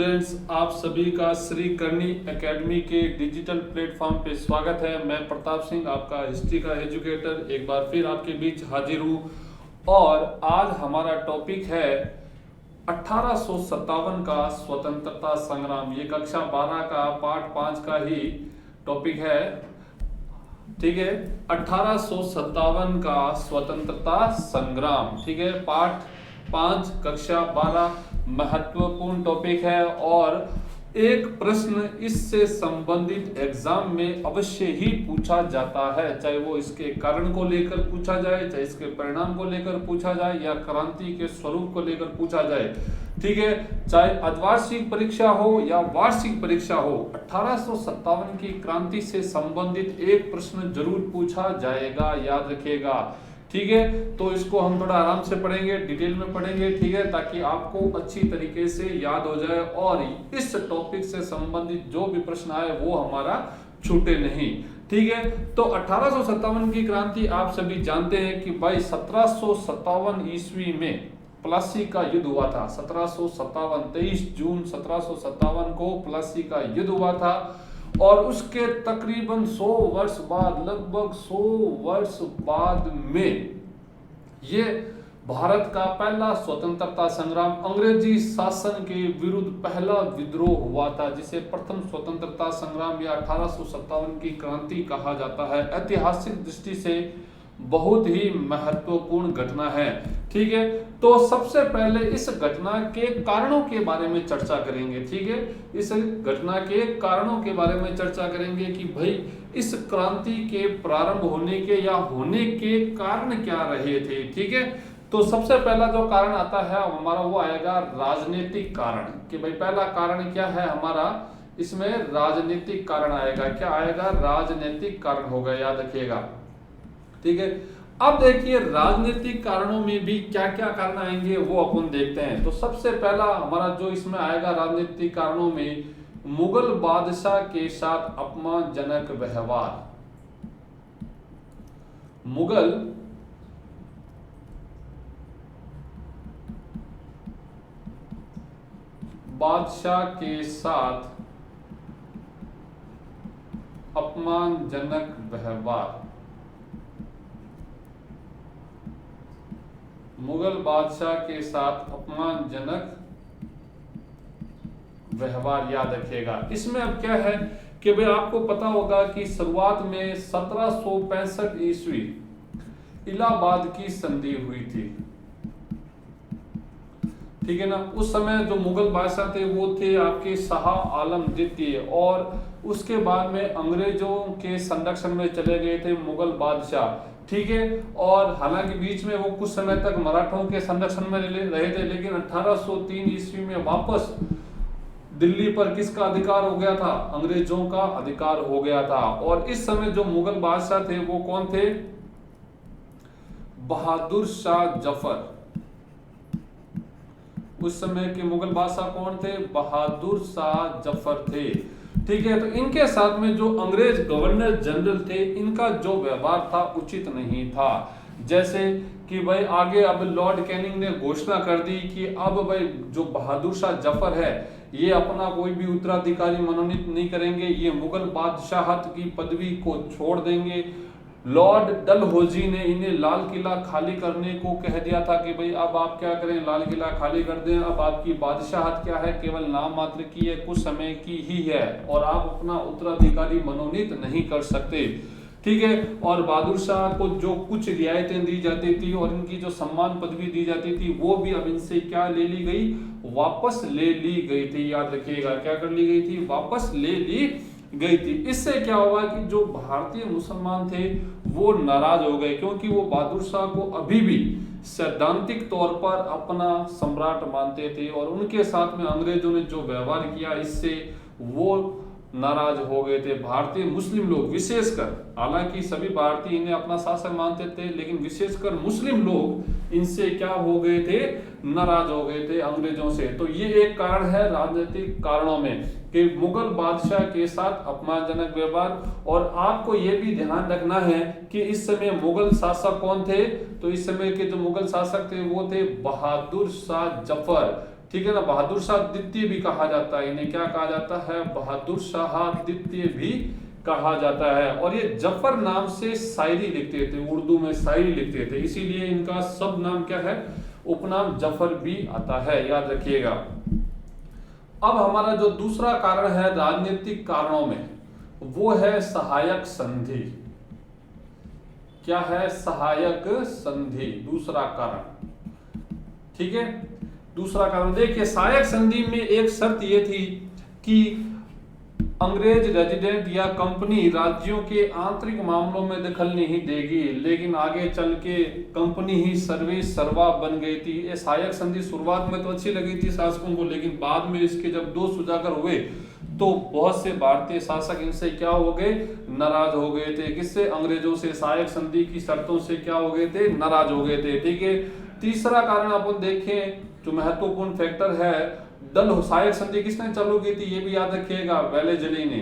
Students, आप सभी का श्री करनी एकेडमी के डिजिटल प्लेटफॉर्म पे स्वागत है। मैं प्रताप सिंह, आपका हिस्ट्री का एजुकेटर, एक बार फिर आपके बीच हाजिर हूँ। और आज हमारा टॉपिक है 1857 का स्वतंत्रता संग्राम। ये कक्षा 12 का पार्ट 5 का ही टॉपिक है। ठीक है, 1857 का स्वतंत्रता संग्राम। ठीक है, पार्ट 5 कक्षा 12 महत्वपूर्ण टॉपिक है और एक प्रश्न इससे संबंधित एग्जाम में अवश्य ही पूछा जाता है, चाहे वो इसके कारण को लेकर पूछा जाए, चाहे इसके परिणाम को लेकर पूछा जाए, या क्रांति के स्वरूप को लेकर पूछा जाए। ठीक है, चाहे अर्धवार्षिक परीक्षा हो या वार्षिक परीक्षा हो, 1857 की क्रांति से संबंधित एक प्रश्न जरूर पूछा जाएगा, याद रखिएगा। ठीक है, तो इसको हम थोड़ा आराम से पढ़ेंगे, डिटेल में पढ़ेंगे। ठीक है, ताकि आपको अच्छी तरीके से याद हो जाए और इस टॉपिक से संबंधित जो भी प्रश्न आए वो हमारा छूटे नहीं। ठीक है, तो 1857 की क्रांति आप सभी जानते हैं कि भाई 1757 ईस्वी में प्लासी का युद्ध हुआ था। 1757 23 जून 1757 को प्लासी का युद्ध हुआ था और उसके तकरीबन 100 वर्ष बाद, लगभग 100 वर्ष बाद में ये भारत का पहला स्वतंत्रता संग्राम, अंग्रेजी शासन के विरुद्ध पहला विद्रोह हुआ था, जिसे प्रथम स्वतंत्रता संग्राम या 1857 की क्रांति कहा जाता है। ऐतिहासिक दृष्टि से बहुत ही महत्वपूर्ण घटना है। ठीक है, तो सबसे पहले इस घटना के कारणों के बारे में चर्चा करेंगे। ठीक है, इस घटना के कारणों के बारे में चर्चा करेंगे कि भाई इस क्रांति के प्रारंभ होने के या होने के कारण क्या रहे थे। ठीक है, तो सबसे पहला जो कारण आता है हमारा वो आएगा राजनीतिक कारण, कि भाई पहला कारण क्या है हमारा, इसमें राजनीतिक कारण आएगा। क्या आएगा? राजनीतिक कारण होगा, याद रखिएगा। ठीक है, अब देखिए राजनीतिक कारणों में भी क्या क्या कारण आएंगे वो अपन देखते हैं। तो सबसे पहला हमारा जो इसमें आएगा राजनीतिक कारणों में, मुगल बादशाह के साथ अपमानजनक व्यवहार। मुगल बादशाह के साथ अपमानजनक व्यवहार। मुगल बादशाह के साथ अपमानजनक व्यवहार, याद रखिएगा। इसमें अब क्या है कि भाई आपको पता होगा कि शुरुआत में 1765 ईस्वी इलाहाबाद की संधि हुई थी। ठीक है ना, उस समय जो मुगल बादशाह थे वो थे आपके शाह आलम द्वितीय, और उसके बाद में अंग्रेजों के संरक्षण में चले गए थे मुगल बादशाह। ठीक है, और हालांकि बीच में वो कुछ समय तक मराठों के संरक्षण में रहे थे, लेकिन 1803 ईस्वी में वापस दिल्ली पर किसका अधिकार हो गया था? अंग्रेजों का अधिकार हो गया था। और इस समय जो मुगल बादशाह थे वो कौन थे? बहादुर शाह जफर। उस समय के मुगल बादशाह कौन थे? बहादुर शाह जफर थे। ठीक है, तो इनके साथ में जो अंग्रेज गवर्नर जनरल थे, इनका जो व्यवहार था उचित नहीं था। जैसे कि भाई आगे अब लॉर्ड कैनिंग ने घोषणा कर दी कि अब भाई जो बहादुर शाह जफर है ये अपना कोई भी उत्तराधिकारी मनोनीत नहीं करेंगे, ये मुगल बादशाहत की पदवी को छोड़ देंगे। लॉर्ड डलहौजी ने इन्हें लाल किला खाली करने को कह दिया था कि भाई अब आप क्या करें, लाल किला खाली कर दें, अब आपकी बादशाहत क्या है, केवल नाम मात्र की है, कुछ समय की ही है, और आप अपना उत्तराधिकारी मनोनीत नहीं कर सकते। ठीक है, और बहादुर शाह को जो कुछ रियायतें दी जाती थी और इनकी जो सम्मान पदवी दी जाती थी वो भी अब इनसे क्या ले ली गई? वापस ले ली गई थी। याद रखिएगा, क्या कर ली गई थी? वापस ले ली गई थी। इससे क्या हुआ कि जो भारतीय मुसलमान थे वो नाराज हो गए, क्योंकि वो बहादुर शाह को अभी भी सैद्धांतिक तौर पर अपना सम्राट मानते थे, और उनके साथ में अंग्रेजों ने जो व्यवहार किया इससे वो नाराज हो गए थे। भारतीय मुस्लिम लोग विशेषकर, हालांकि सभी भारतीय इन्हें अपना शासक मानते थे, लेकिन विशेषकर मुस्लिम लोग इनसे क्या हो गए थे? नाराज हो गए थे अंग्रेजों से। तो ये एक कारण है राजनीतिक कारणों में कि मुगल बादशाह के साथ अपमानजनक व्यवहार। और आपको ये भी ध्यान रखना है कि इस समय मुगल शासक कौन थे? तो इस समय के जो मुगल शासक थे वो थे बहादुर शाह जफर। ठीक है ना। बहादुर शाह द्वितीय भी कहा जाता है, इन्हें क्या कहा जाता है, बहादुर शाह द्वितीय भी कहा जाता है। और ये जफर नाम से शायरी लिखते थे, उर्दू में शायरी लिखते थे, इसीलिए इनका सब नाम क्या है, उपनाम जफर भी आता है, याद रखिएगा। अब हमारा जो दूसरा कारण है राजनीतिक कारणों में, वो है सहायक संधि। क्या है, सहायक संधि, दूसरा कारण। ठीक है, दूसरा कारण देखिए, सहायक संधि में एक शर्त यह थी कि अंग्रेज रेजिडेंट या कंपनी राज्यों के आंतरिक मामलों में दखल नहीं देगी, लेकिन आगे चल के कंपनी ही सर्वे सर्वा बन गई थी। ये सहायक संधि शुरुआत में तो अच्छी लगी थी शासकों को, लेकिन बाद में इसके जब दोष उजागर हुए तो बहुत से भारतीय शासक इनसे क्या हो गए, नाराज हो गए थे। किससे, अंग्रेजों से, सहायक संधि की शर्तों से क्या हो गए थे, नाराज हो गए थे। ठीक है, तीसरा कारण अपन देखें जो महत्वपूर्ण फैक्टर है, दल सहायक संधि किसने चालू की थी, ये भी याद रखिएगा, वेलेजली ने।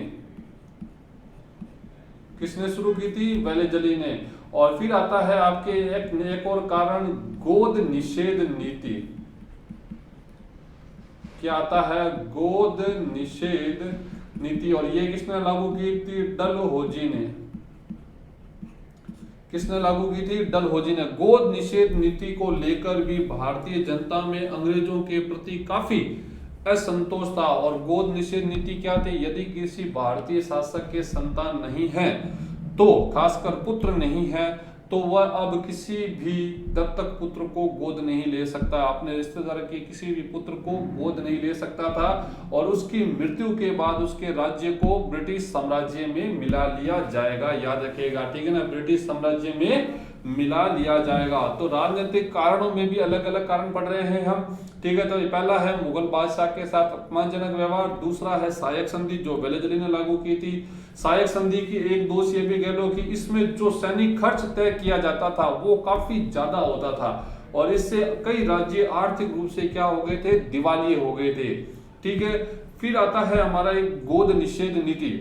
किसने शुरू की थी, वेलेजली ने। और फिर आता है आपके एक और कारण, गोद निषेध नीति। क्या आता है, गोद निषेध नीति। और ये किसने लागू की थी, डलहौजी ने। किसने लागू की थी, डलहौजी ने। गोद निषेध नीति को लेकर भी भारतीय जनता में अंग्रेजों के प्रति काफी असंतोष था। और गोद निषेध नीति क्या थी, यदि किसी भारतीय शासक के संतान नहीं है, तो खासकर पुत्र नहीं है, तो वह अब किसी भी दत्तक पुत्र को गोद नहीं ले सकता, अपने रिश्तेदार के किसी भी पुत्र को गोद नहीं ले सकता था। और उसकी मृत्यु के बाद उसके राज्य को ब्रिटिश साम्राज्य में मिला लिया जाएगा, याद रखिएगा। ठीक है ना, ब्रिटिश साम्राज्य में मिला लिया जाएगा। तो राजनीतिक कारणों में भी अलग अलग कारण पढ़ रहे हैं हम। ठीक है, तो पहला है मुगल बादशाह के साथ अपमानजनक व्यवहार, दूसरा है सहायक संधि जो वेलेजली ने लागू की थी। सहायक संधि की एक दोष ये भी कह लो कि इसमें जो सैनिक खर्च तय किया जाता था वो काफी ज्यादा होता था, और इससे कई राज्य आर्थिक रूप से क्या हो गए थे, दिवालिये हो गए थे। ठीक है, फिर आता है हमारा एक गोद निषेध नीति।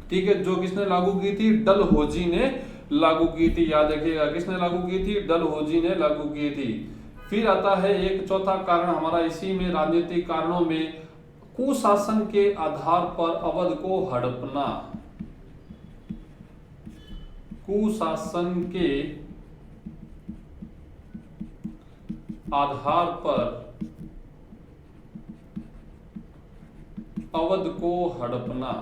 ठीक है, जो किसने लागू की थी, डलहौजी ने लागू की थी, याद रखिएगा। किसने लागू की थी, डलहौजी ने लागू की थी। फिर आता है एक चौथा कारण हमारा इसी में राजनीतिक कारणों में, कुशासन के आधार पर अवध को हड़पना। कुशासन के आधार पर अवध को हड़पना,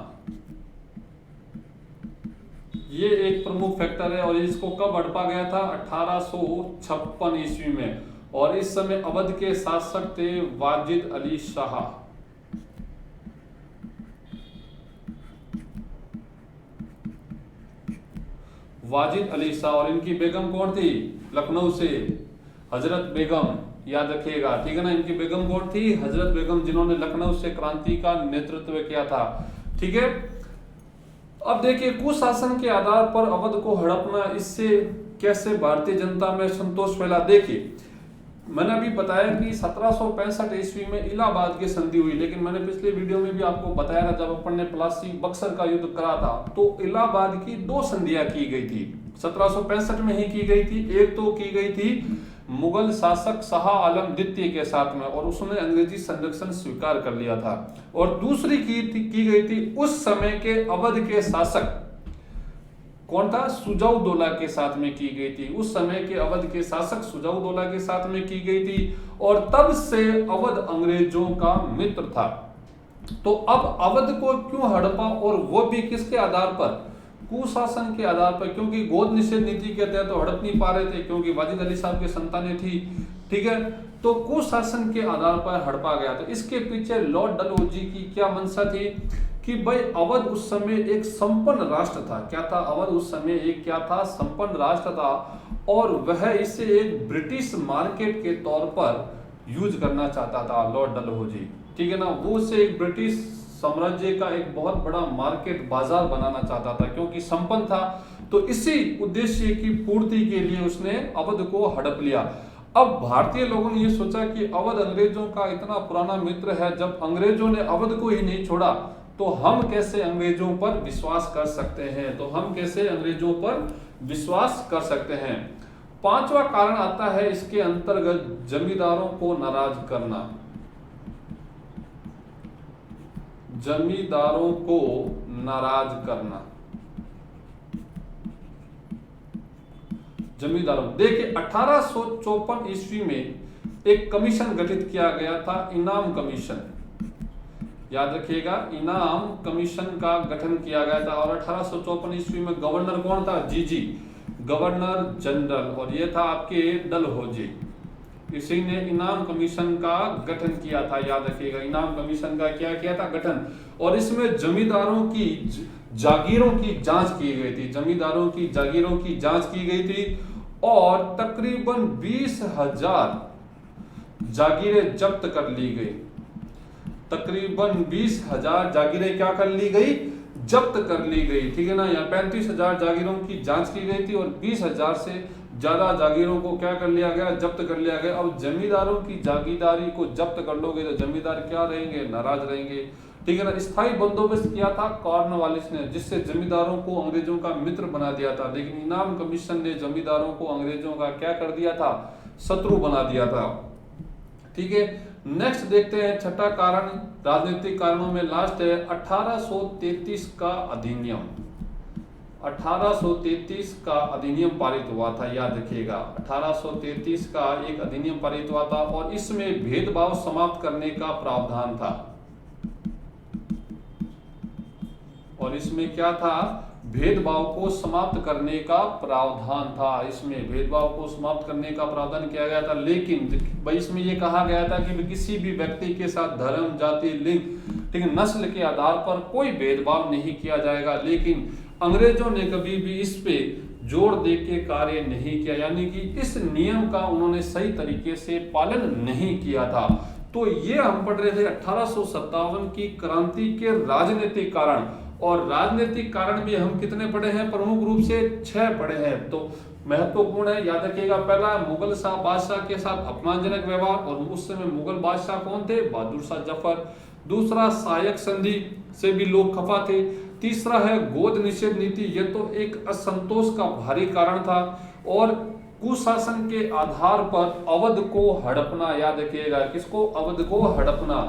ये एक प्रमुख फैक्टर है। और इसको कब हड़पा गया था, 1856 ईस्वी में। और इस समय अवध के शासक थे वाजिद अली शाह। वाजिद अली शाह, और इनकी बेगम कौन थी, लखनऊ से हजरत बेगम, याद रखिएगा। ठीक है ना, इनकी बेगम कौन थी, हजरत बेगम, जिन्होंने लखनऊ से क्रांति का नेतृत्व किया था। ठीक है, अब देखिए कुशासन के आधार पर अवध को हड़पना, इससे कैसे भारतीय जनता में संतोष फैला। देखिए मैंने अभी बताया कि 1765 ईस्वी में इलाहाबाद की संधि हुई, लेकिन मैंने पिछले वीडियो में भी आपको बताया था जब अपन ने प्लासी बक्सर का युद्ध करा था, तो इलाहाबाद की दो संधियां की गई थी, 1765 में ही की गई थी। एक तो की गई थी मुगल शासक शाह आलम द्वितीय के साथ में, और उसने अंग्रेजी संरक्षण स्वीकार कर लिया था। और दूसरी की गई थी उस समय के अवध के शासक, कौन था, सुजाउदौला के साथ में की गई थी। उस समय के अवध के शासक सुजाउदौला के साथ में की गई थी, और तब से अवध अंग्रेजों का मित्र था। तो अब अवध को क्यों हड़पा, और वो भी किसके आधार पर, कुशासन के आधार पर, क्योंकि गोद निषेध नीति के तहत तो हड़प नहीं पा रहे थे, क्योंकि वाजिद अली साहब की संतानें थी। ठीक है, तो कुशासन के आधार पर हड़पा गया। तो इसके पीछे लॉर्ड डलहौजी की क्या मंशा थी कि भाई अवध उस समय एक संपन्न राष्ट्र था। क्या था, अवध उस समय एक क्या था, संपन्न राष्ट्र था, और वह इसे एक ब्रिटिश मार्केट के तौर पर यूज करना चाहता था लॉर्ड डलहौजी। ठीक है ना, वो उसे एक ब्रिटिश साम्राज्य का एक बहुत बड़ा मार्केट बाजार बनाना चाहता था, क्योंकि संपन्न था। तो इसी उद्देश्य की पूर्ति के लिए उसने अवध को हड़प लिया। अब भारतीय लोगों ने यह सोचा कि अवध अंग्रेजों का इतना पुराना मित्र है, जब अंग्रेजों ने अवध को ही नहीं छोड़ा तो हम कैसे अंग्रेजों पर विश्वास कर सकते हैं, तो हम कैसे अंग्रेजों पर विश्वास कर सकते हैं। पांचवा कारण आता है इसके अंतर्गत जमींदारों को नाराज करना। जमींदारों को नाराज करना। जमींदारों, देखिए 1854 ईस्वी में एक कमीशन गठित किया गया था, इनाम कमीशन। याद रखिएगा, इनाम कमीशन का गठन किया गया था। और 1854 ईस्वी में गवर्नर कौन था? जीजी, गवर्नर जनरल। और ये था आपके डलहौजी। इसी ने इनाम कमीशन का गठन किया था। याद रखिएगा, इनाम कमीशन का क्या किया था? गठन। और इसमें जमींदारों की जागीरों की जांच की गई थी। जमींदारों की जागीरों की जांच की गई थी और तकरीबन 20,000 जागीरें जब्त कर ली गई। तकरीबन 20,000 जागीरें क्या कर ली गई? जब्त कर ली गई। ठीक है ना। यहाँ 35,000 जागीरों की जांच की गई थी और 20,000 से ज्यादा जागीरों को क्या कर लिया गया? जब्त कर लिया गया। अब जमींदारों की जागीरदारी को जब्त कर लोगे तो जमींदार क्या रहेंगे? नाराज रहेंगे। ठीक है ना। स्थायी बंदोबस्त किया था कॉर्नवालिस ने, जिससे जमींदारों को अंग्रेजों का मित्र बना दिया था। लेकिन इनाम कमीशन ने जमींदारों को अंग्रेजों का क्या कर दिया था? शत्रु बना दिया था। ठीक है। नेक्स्ट देखते हैं छठा कारण, राजनीतिक कारणों में लास्ट है 1833 का अधिनियम। 1833 का अधिनियम पारित हुआ था। याद रखिएगा, 1833 का एक अधिनियम पारित हुआ था और इसमें भेदभाव समाप्त करने का प्रावधान था। और इसमें क्या था? भेदभाव को समाप्त करने का प्रावधान था। इसमें भेदभाव को समाप्त करने का प्रावधान किया गया था। लेकिन भाई इसमें यह कहा गया था कि किसी भी व्यक्ति के साथ धर्म, जाति, लिंग, ठीक है, नस्ल के आधार पर कोई भेदभाव नहीं किया जाएगा। लेकिन अंग्रेजों ने कभी भी इस पे जोर दे के कार्य नहीं किया, यानी कि इस नियम का उन्होंने सही तरीके से पालन नहीं किया था। तो ये हम पढ़ रहे थे 1857 की क्रांति के राजनीतिक कारण। और राजनीतिक कारण भी हम कितने पढ़े हैं? प्रमुख रूप से 6 पढ़े हैं। तो महत्वपूर्ण है, याद रखिएगा। पहला, मुगल शाह बादशाह के साथ अपमानजनक व्यवहार, और उस समय मुगल बादशाह कौन थे? बहादुर शाह जफर। दूसरा, सहायक संधि से भी लोग खफा थे। तीसरा है गोद निषेध नीति, यह तो एक असंतोष का भारी कारण था। और कुशासन के आधार पर अवध को हड़पना। याद रखिएगा, किसको? अवध को हड़पना।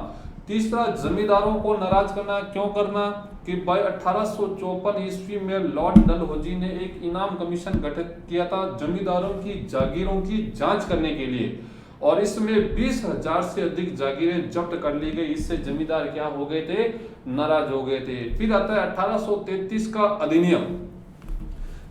तीसरा, जमींदारों को नाराज करना। क्यों करना? कि भाई 1854 ईस्वी में लॉर्ड डलहौजी ने एक इनाम कमीशन गठित किया था जमींदारों की जागीरों की जांच करने के लिए, और इसमें 20,000 से अधिक जागीरें जब्त कर ली गई। इससे जमींदार क्या हो गए थे? नाराज हो गए थे। फिर आता है 1833 का अधिनियम।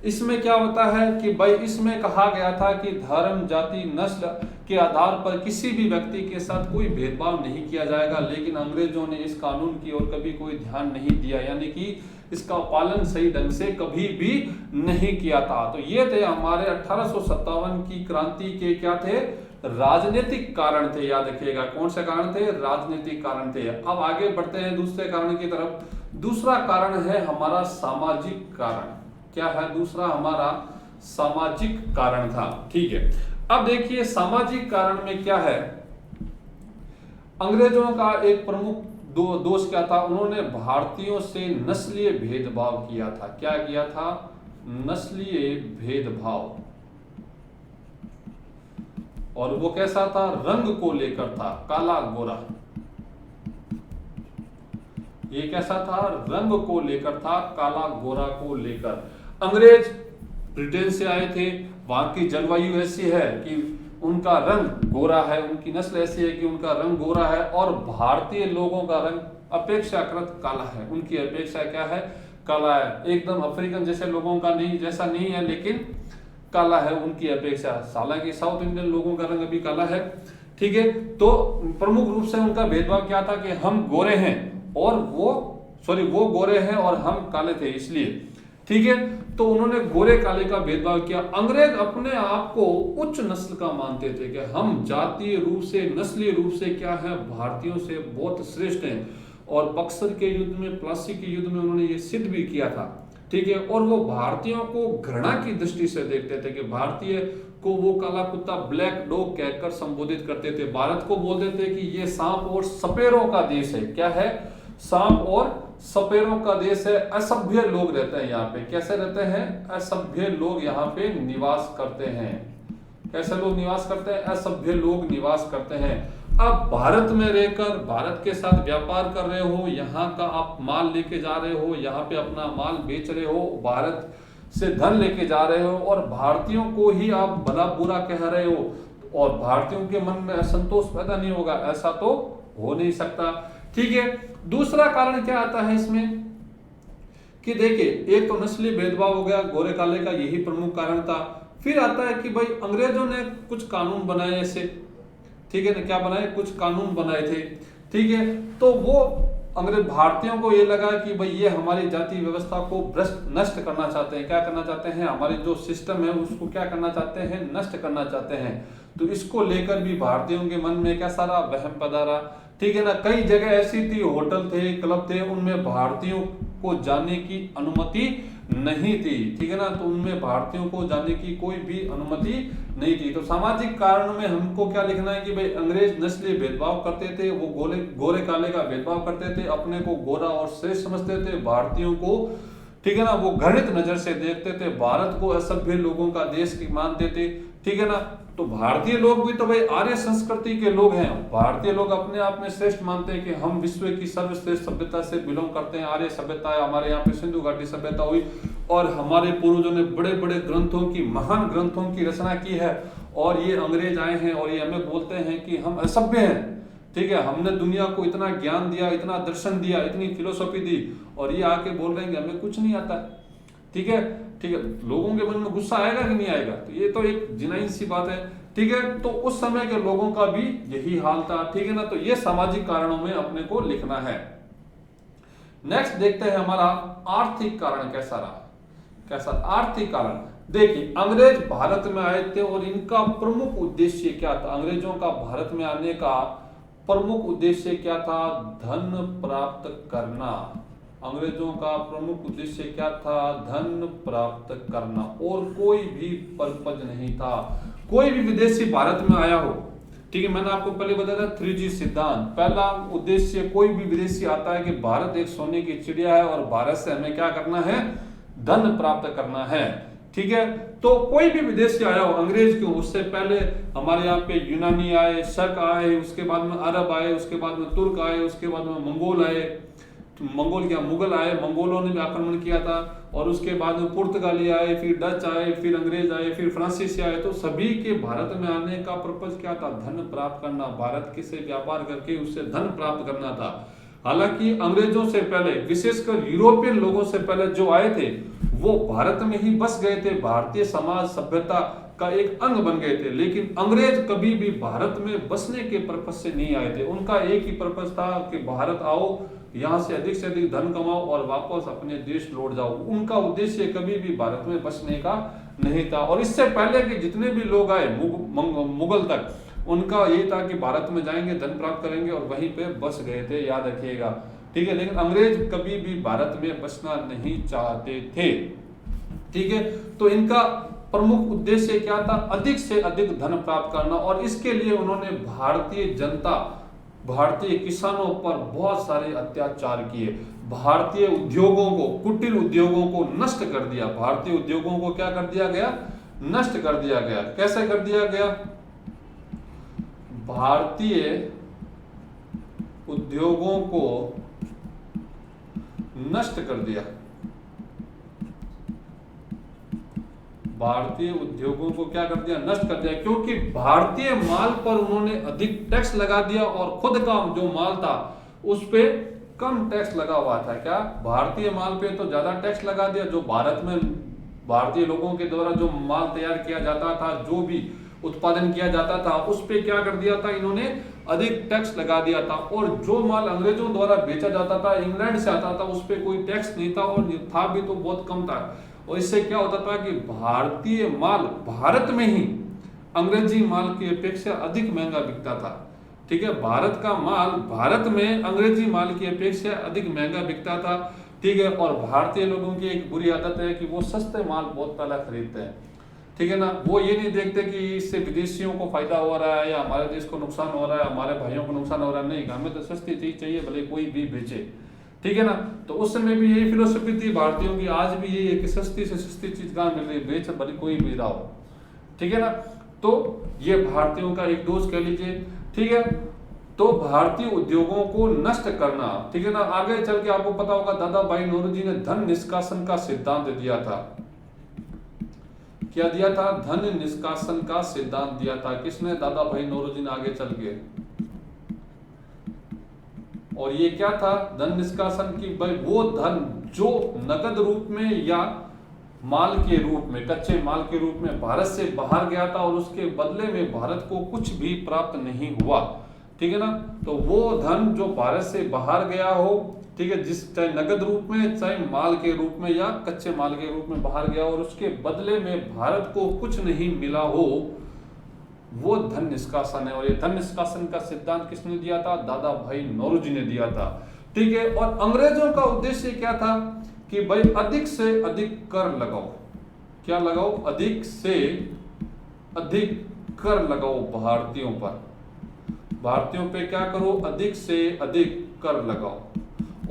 इसमें क्या होता है कि भाई इसमें कहा गया था कि धर्म, जाति, नस्ल के आधार पर किसी भी व्यक्ति के साथ कोई भेदभाव नहीं किया जाएगा। लेकिन अंग्रेजों ने इस कानून की ओर कभी कोई ध्यान नहीं दिया, यानी कि इसका पालन सही ढंग से कभी भी नहीं किया था। तो ये थे हमारे 1857 की क्रांति के क्या थे? राजनीतिक कारण थे। याद रखिएगा, कौन से कारण थे? राजनीतिक कारण थे। अब आगे बढ़ते हैं दूसरे कारण की तरफ। दूसरा कारण है हमारा सामाजिक कारण। क्या है दूसरा? हमारा सामाजिक कारण था। ठीक है। अब देखिए सामाजिक कारण में क्या है। अंग्रेजों का एक प्रमुख दोष क्या था? उन्होंने भारतीयों से नस्लीय भेदभाव किया था। क्या किया था? नस्लीय भेदभाव। और वो कैसा था? रंग को लेकर था, काला गोरा। ये कैसा था? रंग को लेकर था, काला गोरा को लेकर। अंग्रेज ब्रिटेन से आए थे, वहां की जलवायु ऐसी है कि उनका रंग गोरा है, उनकी नस्ल ऐसी है कि उनका रंग गोरा है, और भारतीय लोगों का रंग अपेक्षाकृत काला है। उनकी अपेक्षा क्या है? काला है। एकदम अफ्रीकन जैसे लोगों का नहीं, जैसा नहीं है, लेकिन काला है उनकी अपेक्षा। हालांकि साउथ इंडियन लोगों का रंग अभी काला है। ठीक है। तो प्रमुख रूप से उनका भेदभाव क्या था कि हम गोरे हैं और वो गोरे हैं और हम काले थे, इसलिए। ठीक है। तो उन्होंने गोरे काले का भेदभाव किया। अंग्रेज अपने आप को उच्च नस्ल का मानते थे कि हम जातीय रूप से, नस्लीय रूप से क्या है? भारतीयों से बहुत श्रेष्ठ हैं। और बक्सर के युद्ध में, प्लासी के युद्ध में उन्होंने ये सिद्ध भी किया था। ठीक है। और वो भारतीयों को घृणा की दृष्टि से देखते थे कि भारतीय को वो काला कुत्ता, ब्लैक डॉग कहकर संबोधित करते थे। भारत को बोलते थे कि ये सांप और सपेरों का देश है। क्या है? सांप और सपेरों का देश है। असभ्य लोग रहते हैं यहाँ पे। कैसे रहते हैं? असभ्य लोग यहाँ पे निवास करते हैं। कैसे लोग निवास करते हैं? असभ्य लोग निवास करते हैं। आप भारत में रहकर भारत के साथ व्यापार कर रहे हो, यहाँ का आप माल लेके जा रहे हो, यहाँ पे अपना माल बेच रहे हो, भारत से धन लेके जा रहे हो और भारतीयों को ही आप भला बुरा कह रहे हो और भारतीयों के मन में असंतोष पैदा नहीं होगा, ऐसा तो हो नहीं सकता। ठीक है, दूसरा कारण क्या आता है इसमें कि देखिए, एक तो नस्ली भेदभाव हो गया, गोरे काले का यही प्रमुख कारण था। फिर आता है कि भाई अंग्रेजों ने कुछ कानून बनाए ऐसे, ठीक है ना, क्या बनाए, कुछ कानून बनाए थे। ठीक है, तो वो अंग्रेज भारतीयों को ये लगा कि भाई ये हमारी जाति व्यवस्था को भ्रष्ट नष्ट करना चाहते हैं, क्या करना चाहते हैं, हमारे जो सिस्टम है उसको क्या करना चाहते हैं, नष्ट करना चाहते हैं। तो इसको लेकर भी भारतीयों के मन में क्या सारा वहम पैदा रहा। ठीक है ना, कई जगह ऐसी थी, होटल थे, क्लब थे, उनमें भारतीयों को जाने की अनुमति नहीं थी। ठीक है ना, तो उनमें भारतीयों को जाने की कोई भी अनुमति नहीं थी। तो सामाजिक कारणों में हमको क्या लिखना है कि भाई अंग्रेज नस्ली भेदभाव करते थे, वो गोरे काले का भेदभाव करते थे, अपने को गोरा और श्रेष्ठ समझते थे, भारतीयों को, ठीक है ना, वो घृणित नजर से देखते थे, भारत को असभ्य लोगों का देश की मानते थे। ठीक है ना, तो भारतीय लोग भी तो भाई आर्य संस्कृति के लोग हैं, भारतीय लोग अपने आप में श्रेष्ठ मानते हैं कि हम विश्व की सर्वश्रेष्ठ सभ्यता से बिलोंग करते हैं, आर्य सभ्यता है, हमारे यहाँ पे सिंधु घाटी सभ्यता हुई और हमारे पूर्वजों ने बड़े बड़े ग्रंथों की, महान ग्रंथों की रचना की है और ये अंग्रेज आए हैं और ये हमें बोलते हैं कि हम असभ्य हैं। ठीक है, हमने दुनिया को इतना ज्ञान दिया, इतना दर्शन दिया, इतनी फिलोसॉफी दी और ये आके बोल रहे हैं कि हमें कुछ नहीं आता। ठीक है, ठीक है, लोगों के मन में गुस्सा आएगा कि नहीं आएगा, तो ये तो एक जिनाई सी बात है। ठीक है, तो उस समय के लोगों का भी यही हाल था। ठीक है ना, तो ये सामाजिक कारणों में अपने को लिखना है। नेक्स्ट देखते हैं हमारा आर्थिक कारण कैसा रहा। कैसा आर्थिक कारण, देखिए अंग्रेज भारत में आए थे और इनका प्रमुख उद्देश्य क्या था, अंग्रेजों का भारत में आने का प्रमुख उद्देश्य क्या था, धन प्राप्त करना। अंग्रेजों का प्रमुख उद्देश्य क्या था, धन प्राप्त करना और कोई भी पर्पज नहीं था। कोई भी विदेशी भारत में आया हो, ठीक है, मैंने आपको पहले बताया था 3G सिद्धांत। पहला उद्देश्य, कोई भी विदेशी आता है कि भारत एक सोने की चिड़िया है और भारत से हमें क्या करना है, धन प्राप्त करना है। ठीक है, तो कोई भी विदेशी आया हो, अंग्रेज क्यों, उससे पहले हमारे यहाँ पे यूनानी आए, शक आए, उसके बाद में अरब आए, उसके बाद में तुर्क आए, उसके बाद में मंगोल आए, मंगोल क्या मुगल आए, मंगोलों ने भी आक्रमण किया था और उसके बाद में पुर्तगाली आए, फिर डच आए, फिर अंग्रेज आए, फिर फ्रांसीसी आए। तो सभी के भारत में आने का पर्पज क्या था, धन प्राप्त करना, भारत के से व्यापार करके उससे धन प्राप्त करना था। हालांकि अंग्रेजों से पहले, विशेषकर यूरोपियन लोगों से पहले जो आए थे वो भारत में ही बस गए थे, भारतीय समाज सभ्यता का एक अंग बन गए थे। लेकिन अंग्रेज कभी भी भारत में बसने के पर्पज से नहीं आए थे, उनका एक ही पर्पज था कि भारत आओ, यहाँ से अधिक धन कमाओ और वापस अपने देश लौट जाओ। उनका उद्देश्य कभी भी भारत में बसने का नहीं था। और इससे पहले के जितने भी लोग आए मुगल तक, उनका यही था कि भारत में जाएंगे, धन प्राप्त करेंगे और वहीं पे बस गए थे, याद रखिएगा। ठीक है, लेकिन अंग्रेज कभी भी भारत में बसना नहीं चाहते थे। ठीक है, तो इनका प्रमुख उद्देश्य क्या था, अधिक से अधिक धन प्राप्त करना और इसके लिए उन्होंने भारतीय जनता, भारतीय किसानों पर बहुत सारे अत्याचार किए, भारतीय उद्योगों को, कुटीर उद्योगों को नष्ट कर दिया। भारतीय उद्योगों को क्या कर दिया गया, नष्ट कर दिया गया। कैसे कर दिया गया, भारतीय उद्योगों को नष्ट कर दिया, भारतीय उद्योगों को क्या कर दिया, नष्ट कर दिया, क्योंकि भारतीय माल पर उन्होंने अधिक टैक्स लगा दिया और खुद का जो माल था उस पे कम टैक्स लगा हुआ था। क्या, भारतीय माल पे तो ज्यादा टैक्स लगा दिया, जो भारत में भारतीय लोगों के द्वारा जो माल तैयार किया जाता था, जो भी उत्पादन किया जाता था, उस पे क्या कर दिया था इन्होंने, अधिक टैक्स लगा दिया था। और जो माल अंग्रेजों द्वारा बेचा जाता था, इंग्लैंड से आता था, उस पे कोई टैक्स नहीं था और था भी तो बहुत कम था। और इससे क्या होता था कि भारतीय माल भारत में ही अंग्रेजी माल की अपेक्षा अधिक महंगा बिकता था। ठीक है, भारत का माल भारत में अंग्रेजी माल की अपेक्षा अधिक महंगा बिकता था। ठीक है, और भारतीय लोगों की एक बुरी आदत है कि वो सस्ते माल बहुत पहले खरीदते हैं। ठीक है ना, वो ये नहीं देखते कि इससे विदेशियों को फायदा हो रहा है या हमारे देश को नुकसान हो रहा है, हमारे भाइयों को नुकसान हो रहा है, नहीं, हमें तो सस्ती चीज चाहिए, भले कोई भी बेचे। ठीक है ना, तो उस समय भी यही फिलोसफी थी भारतीयों की, आज भी यही है कि सस्ती से सस्ती चीज कहाँ मिल रही है, बेच भले कोई भी रहा हो। ठीक है ना, तो ये भारतीयों का एक दोष कह लीजिए। ठीक है, तो भारतीय उद्योगों को नष्ट करना, ठीक है ना। आगे चल के आपको पता होगा दादा भाई नौरोजी ने धन निष्कासन का सिद्धांत दिया था। क्या दिया था? धन निष्कासन का सिद्धांत दिया था। किसने? दादा भाई नौरोजी ने आगे चल के। और ये क्या था? धन निष्कासन की भाई वो धन जो नकद रूप में या माल के रूप में, कच्चे माल के रूप में भारत से बाहर गया था और उसके बदले में भारत को कुछ भी प्राप्त नहीं हुआ, ठीक है ना। तो वो धन जो भारत से बाहर गया हो, ठीक है, जिस चाहे नगद रूप में चाहे माल के रूप में या कच्चे माल के रूप में बाहर गया और उसके बदले में भारत को कुछ नहीं मिला हो, वो धन निष्कासन है। और ये धन निष्कासन का सिद्धांत किसने दिया था? दादा भाई नौरोजी ने दिया था, ठीक है। और अंग्रेजों का उद्देश्य क्या था कि भाई अधिक से अधिक कर लगाओ। क्या लगाओ? अधिक से अधिक कर लगाओ भारतीयों पर। भारतीयों पे क्या करो? अधिक से अधिक कर लगाओ।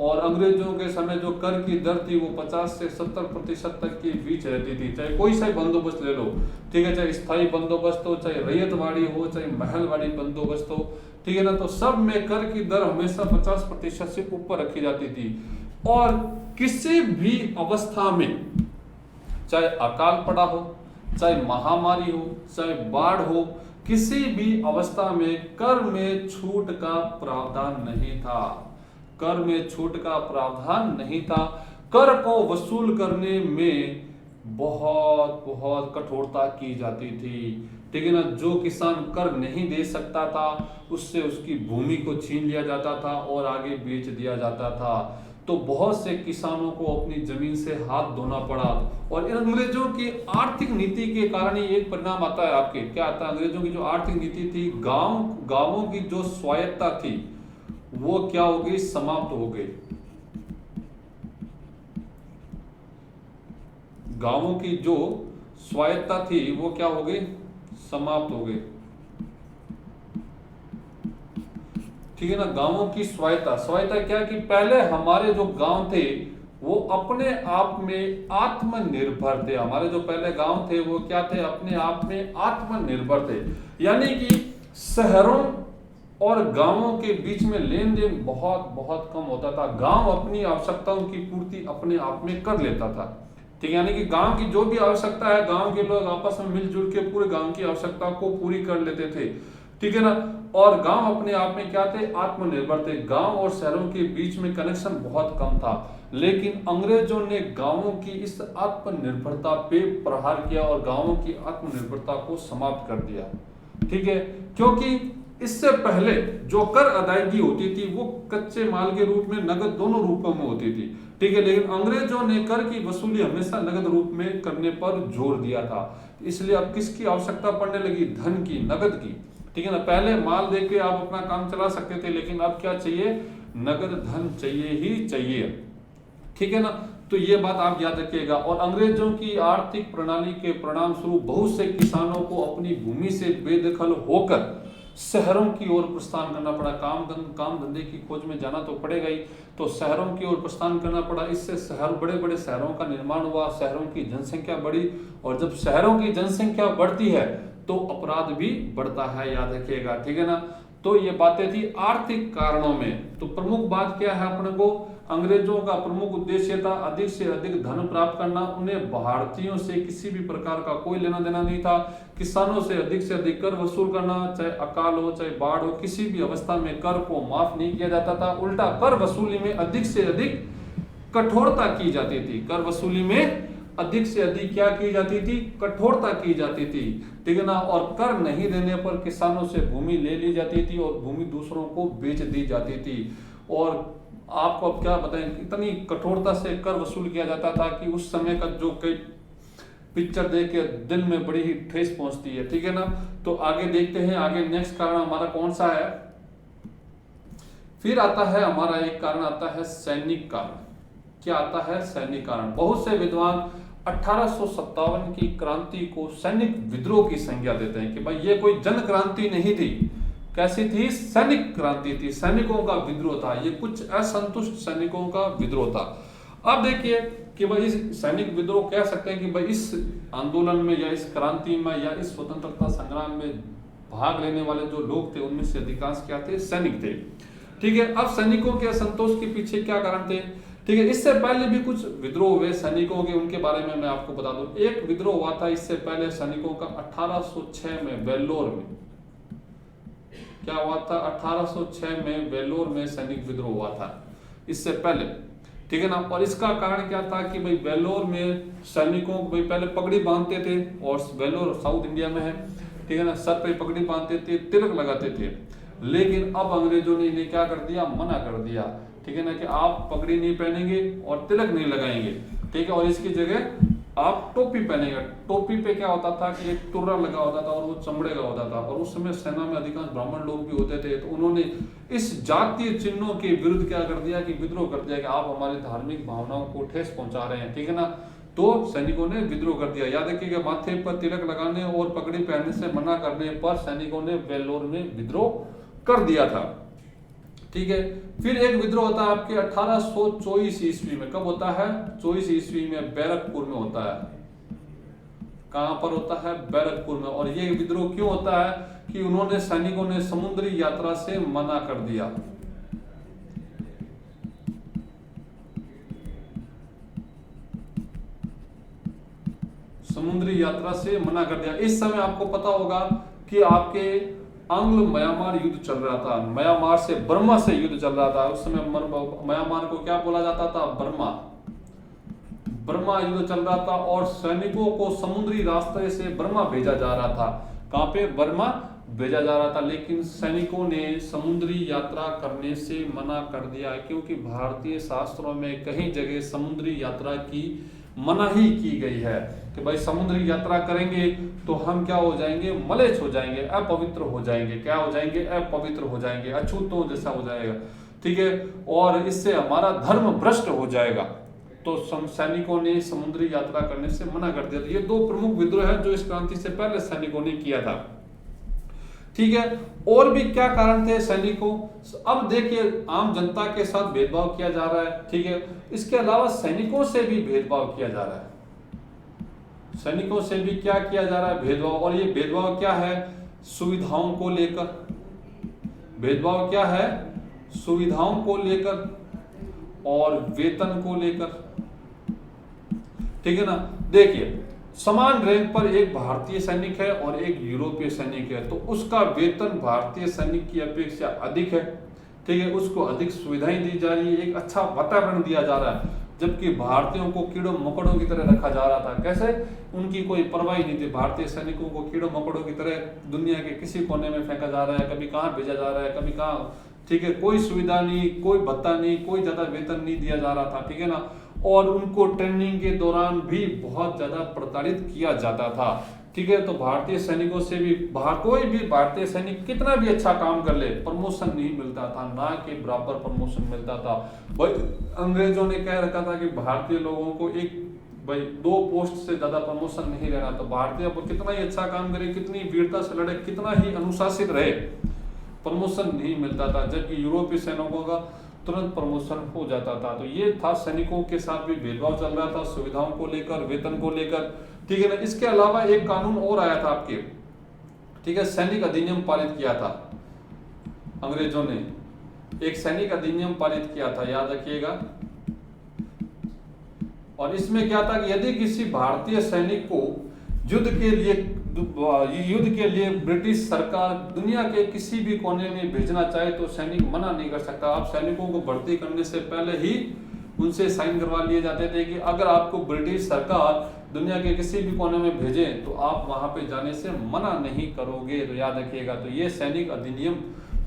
और अंग्रेजों के समय जो कर की दर थी वो 50 से 70% तक के बीच रहती थी। चाहे कोई सा बंदोबस्त ले लो, ठीक है, चाहे स्थायी बंदोबस्त हो, चाहे रैयतवाड़ी हो, चाहे महलवाड़ी बंदोबस्त हो, ठीक है ना। तो सब में कर की दर हमेशा 50% से ऊपर रखी जाती थी। और किसी भी अवस्था में, चाहे अकाल पड़ा हो, चाहे महामारी हो, चाहे बाढ़ हो, किसी भी अवस्था में कर में छूट का प्रावधान नहीं था। कर में छूट का प्रावधान नहीं था। कर को वसूल करने में बहुत बहुत कठोरता की जाती थी, ठीक है ना। जो किसान कर नहीं दे सकता था उससे उसकी भूमि को छीन लिया जाता था और आगे बेच दिया जाता था। तो बहुत से किसानों को अपनी जमीन से हाथ धोना पड़ा। और इन अंग्रेजों की आर्थिक नीति के कारण ही एक परिणाम आता है आपके। क्या आता है? अंग्रेजों की जो आर्थिक नीति थी, गांवों की जो स्वायत्ता थी वो क्या हो गई? समाप्त हो गई। गांवों की जो स्वायत्ता थी वो क्या हो गई? समाप्त हो गई, ठीक है ना। गांवों की स्वायत्ता क्या कि पहले हमारे जो गांव थे वो अपने आप में आत्मनिर्भर थे। हमारे जो पहले गांव थे वो क्या थे? अपने आप में आत्मनिर्भर थे। यानी कि शहरों और गांवों के बीच में लेन देन बहुत बहुत कम होता था। गांव अपनी आवश्यकताओं की पूर्ति अपने आप में कर लेता था, ठीक है। यानी कि गांव की जो भी आवश्यकता है गांव के लोग आपस में मिलजुल के पूरे गांव की आवश्यकता को पूरी कर लेते थे, ठीक है ना। और गांव अपने आप में क्या थे? आत्मनिर्भर थे। गांव और शहरों के बीच में कनेक्शन बहुत कम था। लेकिन अंग्रेजों ने गांवों की इस आत्मनिर्भरता पे प्रहार किया और गांवों की आत्मनिर्भरता को समाप्त कर दिया, ठीक है। क्योंकि इससे पहले जो कर अदायगी होती थी वो कच्चे माल के रूप में, नगद दोनों रूपों में होती थी, ठीक है। लेकिन अंग्रेजों ने कर की वसूली हमेशा नगद रूप में करने पर जोर दिया था। इसलिए अब किसकी आवश्यकता पड़ने लगी? धन की, नगद की, ठीक है ना। पहले माल देके आप अपना काम चला सकते थे, लेकिन अब क्या चाहिए? नगद धन चाहिए ही चाहिए, ठीक है ना। तो ये बात आप याद रखिएगा। और अंग्रेजों की आर्थिक प्रणाली के परिणाम स्वरूप बहुत से किसानों को अपनी भूमि से बेदखल होकर शहरों की ओर प्रस्थान करना पड़ा। काम धंधे की खोज में जाना तो पड़ेगा ही, तो शहरों की ओर प्रस्थान करना पड़ा। इससे शहर, बड़े बड़े शहरों का निर्माण हुआ, शहरों की जनसंख्या बढ़ी। और जब शहरों की जनसंख्या बढ़ती है तो अपराध भी बढ़ता है, याद रखिएगा, ठीक है ना। तो ये बातें थी आर्थिक कारणों में। तो प्रमुख बात क्या है अपने को? अंग्रेजों का प्रमुख उद्देश्य था अधिक से अधिक धन प्राप्त करना। उन्हें भारतीयों से किसी भी प्रकार का कोई लेना देना नहीं था। किसानों से अधिक कर वसूल करना, चाहे अकाल हो चाहे बाढ़ हो, किसी भी अवस्था में कर को माफ नहीं किया जाता था। उल्टा कर वसूली में अधिक से अधिक कठोरता की जाती थी। कर वसूली में अधिक से अधिक क्या की जाती थी? कठोरता की जाती थी, ठीक है ना। और कर नहीं देने पर किसानों से भूमि ले ली जाती थी और भूमि दूसरों को बेच दी जाती थी। और आपको अब क्या बताएं, इतनी कठोरता से कर वसूल किया जाता था कि उस समय का जो कई पिक्चर देख के दिल में बड़ी ही ठेस पहुंचती है, ठीक है ना। तो आगे देखते हैं, आगे नेक्स्ट कारण हमारा कौन सा है। फिर आता है हमारा एक कारण आता है सैनिक कारण। क्या आता है? सैनिक कारण। बहुत से विद्वान 1857 की क्रांति को सैनिक विद्रोह की संज्ञा देते हैं कि भाई ये कोई जन क्रांति नहीं थी। कैसी थी? सैनिक क्रांति थी, सैनिकों का विद्रोह था। ये कुछ असंतुष्ट सैनिकों का विद्रोह था। अब देखिए कि भाई इस सैनिक विद्रोह कह सकते हैं कि भाई इस आंदोलन में या इस क्रांति में या इस स्वतंत्रता संग्राम में भाग लेने वाले जो लोग थे उनमें से अधिकांश क्या थे, सैनिक थे। ठीक है, अब सैनिकों के असंतोष के पीछे क्या कारण थे? ठीक है, इससे पहले भी कुछ विद्रोह हुए सैनिकों के, उनके बारे में मैं आपको बता दूं। एक विद्रोह हुआ था इससे पहले सैनिकों का 1806 में वेल्लोर में। क्या हुआ था? 1806 में वेल्लोर में सैनिक विद्रोह हुआ था इससे पहले। ठीक है ना, और इसका कारण क्या था कि भाई वेल्लोर में सैनिकों को भाई पहले पगड़ी बांधते थे, और वेल्लोर साउथ इंडिया में है, ठीक है ना, सर पे पगड़ी बांधते थे, तिलक लगाते थे। लेकिन अब अंग्रेजों ने इन्हें क्या कर दिया, मना कर दिया। ठीक है ना, कि आप पगड़ी नहीं पहनेंगे और तिलक नहीं लगाएंगे। ठीक है, और इसकी जगह आप टोपी पहनेंगे। टोपी पे क्या होता था कि एक तुर्रा लगा होता था और वो चमड़े का होता था, और उस समय सेना में अधिकांश ब्राह्मण लोग भी होते थे। तो उन्होंने इस जातीय चिन्हों के विरुद्ध क्या कर दिया कि विद्रोह कर दिया कि आप हमारी धार्मिक भावनाओं को ठेस पहुंचा रहे हैं। ठीक है ना, तो सैनिकों ने विद्रोह कर दिया। याद रखिएगा, माथे पर तिलक लगाने और पगड़ी पहनने से मना करने पर सैनिकों ने वेल्लोर में विद्रोह कर दिया था। ठीक है, फिर एक विद्रोह होता है आपके 1824 ईस्वी में। कब होता है? 24 ईस्वी में बैरकपुर में होता है। कहां पर होता है? बैरकपुर में। और ये विद्रोह क्यों होता है कि उन्होंने, सैनिकों ने समुद्री यात्रा से मना कर दिया। समुद्री यात्रा से मना कर दिया। इस समय आपको पता होगा कि आपके आंग्ल म्यांमार युद्ध चल रहा था। म्यांमार से, बर्मा से युद्ध चल रहा था उस समय। म्यांमार को क्या बोला जाता था? बर्मा। बर्मा युद्ध चल रहा था और सैनिकों को समुद्री रास्ते से बर्मा भेजा जा रहा था। कहां पे? बर्मा भेजा जा रहा था। लेकिन सैनिकों ने समुद्री यात्रा करने से मना कर दिया, क्योंकि भारतीय शास्त्रों में कहीं जगह समुद्री यात्रा की मनाही की गई है कि भाई समुद्री यात्रा करेंगे तो हम क्या हो जाएंगे? मलेच्छ हो जाएंगे, अपवित्र हो जाएंगे। क्या हो जाएंगे? अपवित्र हो जाएंगे, अछूतों जैसा हो जाएगा। ठीक है, और इससे हमारा धर्म भ्रष्ट हो जाएगा। तो सैनिकों ने समुद्री यात्रा करने से मना कर दिया। ये दो प्रमुख विद्रोह है जो इस क्रांति से पहले सैनिकों ने किया था। ठीक है, और भी क्या कारण थे सैनिकों? अब देखिए, आम जनता के साथ भेदभाव किया जा रहा है। ठीक है, इसके अलावा सैनिकों से भी भेदभाव किया जा रहा है। सैनिकों से भी क्या किया जा रहा है? भेदभाव। और ये भेदभाव क्या है? सुविधाओं को लेकर। भेदभाव क्या है? सुविधाओं को लेकर और वेतन को लेकर। ठीक है ना, देखिए, समान रैंक पर एक भारतीय सैनिक है और एक यूरोपीय सैनिक है, तो उसका वेतन भारतीय सैनिक की अपेक्षा अधिक है। ठीक है, उसको अधिक सुविधाएं दी जा रही है, एक अच्छा वातावरण दिया जा रहा है। जबकि भारतीयों को कीड़ों मकोड़ों की तरह रखा जा रहा था। कैसे? उनकी कोई परवाह नहीं थी। भारतीय सैनिकों को कीड़ों मकोड़ों की तरह दुनिया के किसी कोने में फेंका जा रहा है, कभी कहाँ भेजा जा रहा है, कभी कहाँ। ठीक है, कोई सुविधा नहीं, कोई भत्ता नहीं, कोई ज्यादा वेतन नहीं दिया जा रहा था। ठीक है ना, और उनको ट्रेनिंग के दौरान भी बहुत ज्यादा प्रताड़ित किया जाता था। ठीक है, तो भारतीय सैनिकों से भी कोई भी भारतीय सैनिक कितना भी अच्छा काम कर ले, प्रमोशन नहीं मिलता था, ना के बराबर प्रमोशन मिलता था। भाई अंग्रेजों ने कह रखा था कि भारतीय लोगों को भाई 2 पोस्ट से ज्यादा प्रमोशन नहीं लेना। तो भारतीय कितना ही अच्छा काम करे, कितनी वीरता से लड़े, कितना ही अनुशासित रहे, प्रमोशन नहीं मिलता था। जबकि यूरोपीय सैनिकों का तुरंत प्रमोशन हो जाता था। तो ये था, सैनिकों के साथ भी भेदभाव चल रहा था, सुविधाओं को लेकर, वेतन को लेकर। ठीक है ना, इसके अलावा एक कानून और आया था आपके। ठीक है, सैनिक अधिनियम पारित किया था अंग्रेजों ने। एक सैनिक अधिनियम पारित किया था, याद रखिएगा। और इसमें क्या था कि यदि किसी भारतीय सैनिक को युद्ध के लिए ब्रिटिश सरकार दुनिया के किसी भी कोने में भेजना चाहे तो सैनिक मना नहीं कर सकता। आप सैनिकों को भर्ती करने से पहले ही उनसे साइन करवा लिए जाते थे कि अगर आपको ब्रिटिश सरकार दुनिया के किसी भी कोने में भेजे तो आप वहां पे जाने से मना नहीं करोगे। तो याद रखिएगा, तो ये सैनिक अधिनियम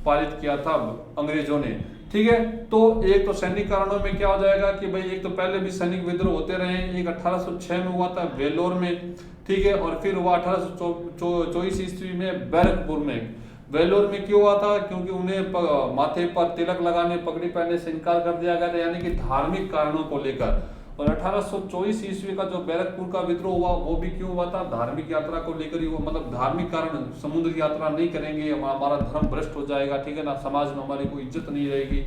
पारित किया था अंग्रेजों ने। ठीक है, तो एक तो सैनिक कारणों में क्या हो जाएगा कि भाई एक तो पहले भी सैनिक विद्रोह होते रहे। एक 1806 में हुआ था वेल्लोर में। ठीक है, और फिर हुआ 1824 ईस्वी में बैरकपुर में। वेल्लोर में क्यों हुआ था? क्योंकि उन्हें माथे पर तिलक लगाने, पगड़ी पहनने से इनकार कर दिया गया था, यानी कि धार्मिक कारणों को लेकर। और 1824 ईस्वी का जो बैरकपुर का विद्रोह हुआ वो भी क्यों हुआ था? धार्मिक यात्रा को लेकर ही हुआ। मतलब धार्मिक कारण, समुद्र यात्रा नहीं करेंगे, हमारा धर्म भ्रष्ट हो जाएगा। ठीक है ना, समाज में हमारी कोई इज्जत नहीं रहेगी।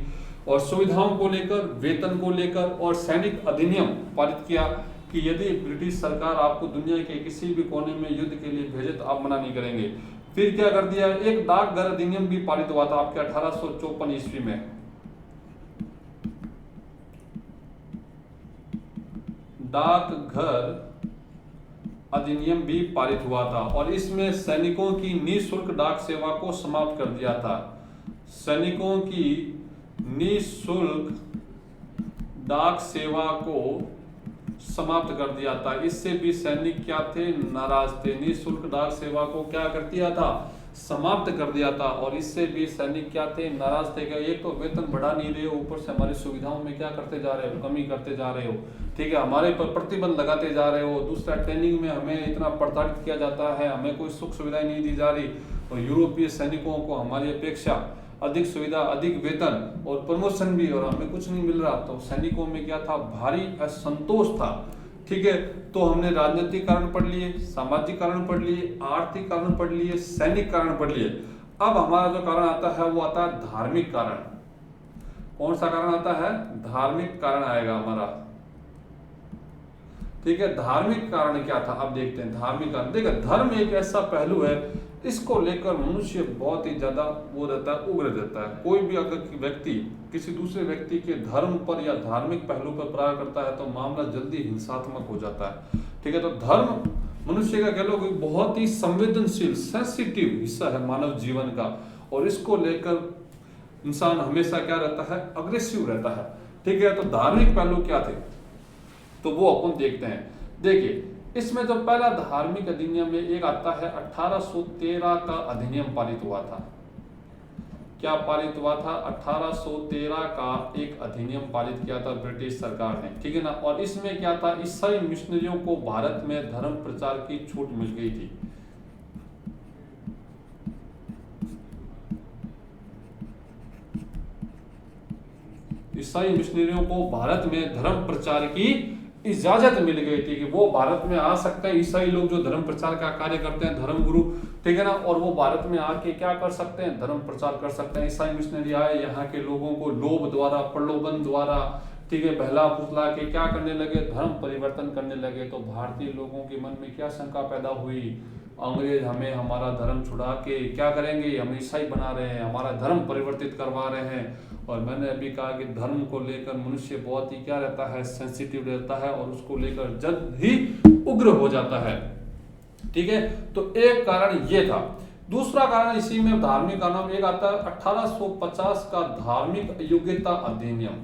और सुविधाओं को लेकर, वेतन को लेकर, और सैनिक अधिनियम पारित किया कि यदि ब्रिटिश सरकार आपको दुनिया के किसी भी कोने में युद्ध के लिए भेजे तो आप मना नहीं करेंगे। फिर क्या कर दिया, एक डाकघर अधिनियम भी पारित हुआ था आपके 1854 ईस्वी में। डाकघर अधिनियम भी पारित हुआ था और इसमें सैनिकों की निःशुल्क डाक सेवा को समाप्त कर दिया था। सैनिकों की निःशुल्क डाक सेवा को समाप्त कर दिया था। इससे भी सैनिक क्या थे, नाराज थे। निःशुल्क डाक सेवा को क्या कर दिया था, समाप्त कर दिया था और इससे भी सैनिक क्या थे, नाराज थे कि एक तो वेतन बढ़ा नहीं रहे हो, ऊपर से हमारी सुविधाओं में क्या करते जा रहे हो, कमी करते जा रहे हो, ठीक है, हमारे पर प्रतिबंध लगाते जा रहे हो। दूसरा, ट्रेनिंग में हमें इतना प्रताड़ित किया जाता है, हमें कोई सुख सुविधाएं नहीं दी जा रही और यूरोपीय सैनिकों को हमारी अपेक्षा अधिक सुविधा, अधिक वेतन और प्रमोशन भी, और हमें कुछ नहीं मिल रहा। तो सैनिकों में क्या था, भारी असंतोष था, ठीक है। तो हमने राजनीतिक कारण पढ़ लिए, सामाजिक कारण पढ़ लिए, आर्थिक कारण पढ़ लिए, सैनिक कारण पढ़ लिए। अब हमारा जो कारण आता है वो आता है धार्मिक कारण। कौन सा कारण आता है, धार्मिक कारण आएगा हमारा, ठीक है। धार्मिक कारण क्या था, अब देखते हैं धार्मिक कारण। देखिए, धर्म एक ऐसा पहलू है, इसको लेकर मनुष्य बहुत ही ज्यादा वो रहता है, उग्र रहता है। कोई भी अगर व्यक्ति किसी दूसरे व्यक्ति के धर्म पर या धार्मिक पहलू पर प्रहार करता है तो मामला जल्दी हिंसात्मक हो जाता है, ठीक है। तो धर्म मनुष्य का कह लो बहुत ही संवेदनशील, सेंसिटिव हिस्सा है मानव जीवन का, और इसको लेकर इंसान हमेशा क्या रहता है, अग्रेसिव रहता है, ठीक है। तो धार्मिक पहलू क्या थे, तो वो अपन देखते हैं। देखिए, इसमें जो पहला धार्मिक अधिनियम में एक आता है 1813 का अधिनियम पारित हुआ था। क्या पारित हुआ था, 1813 का एक अधिनियम पारित किया था ब्रिटिश सरकार ने, ठीक है ना। और इसमें क्या था, ईसाई मिशनरियों को भारत में धर्म प्रचार की छूट मिल गई थी। ईसाई मिशनरियों को भारत में धर्म प्रचार की इजाजत मिल गई थी कि वो भारत में आ सकते हैं। ईसाई लोग जो धर्म प्रचार का कार्य करते हैं, धर्म गुरु, ठीक है ना, और वो भारत में आके क्या कर सकते हैं, धर्म प्रचार कर सकते हैं। ईसाई मिशनरी आए, यहाँ के लोगों को लोभ द्वारा, प्रलोभन द्वारा, ठीक है, बहला फुसला के क्या करने लगे, धर्म परिवर्तन करने लगे। तो भारतीय लोगों के मन में क्या शंका पैदा हुई, अंग्रेज हमें हमारा धर्म छुड़ा के क्या करेंगे, हम ईसाई बना रहे हैं, हमारा धर्म परिवर्तित करवा रहे हैं। और मैंने अभी कहा कि धर्म को लेकर मनुष्य बहुत ही क्या रहता है, सेंसिटिव रहता है और उसको लेकर जल्द ही उग्र हो जाता है, ठीक है। तो एक कारण ये था। दूसरा कारण इसी में धार्मिक कारण एक आता है 1850 का धार्मिक अयोग्यता अधिनियम।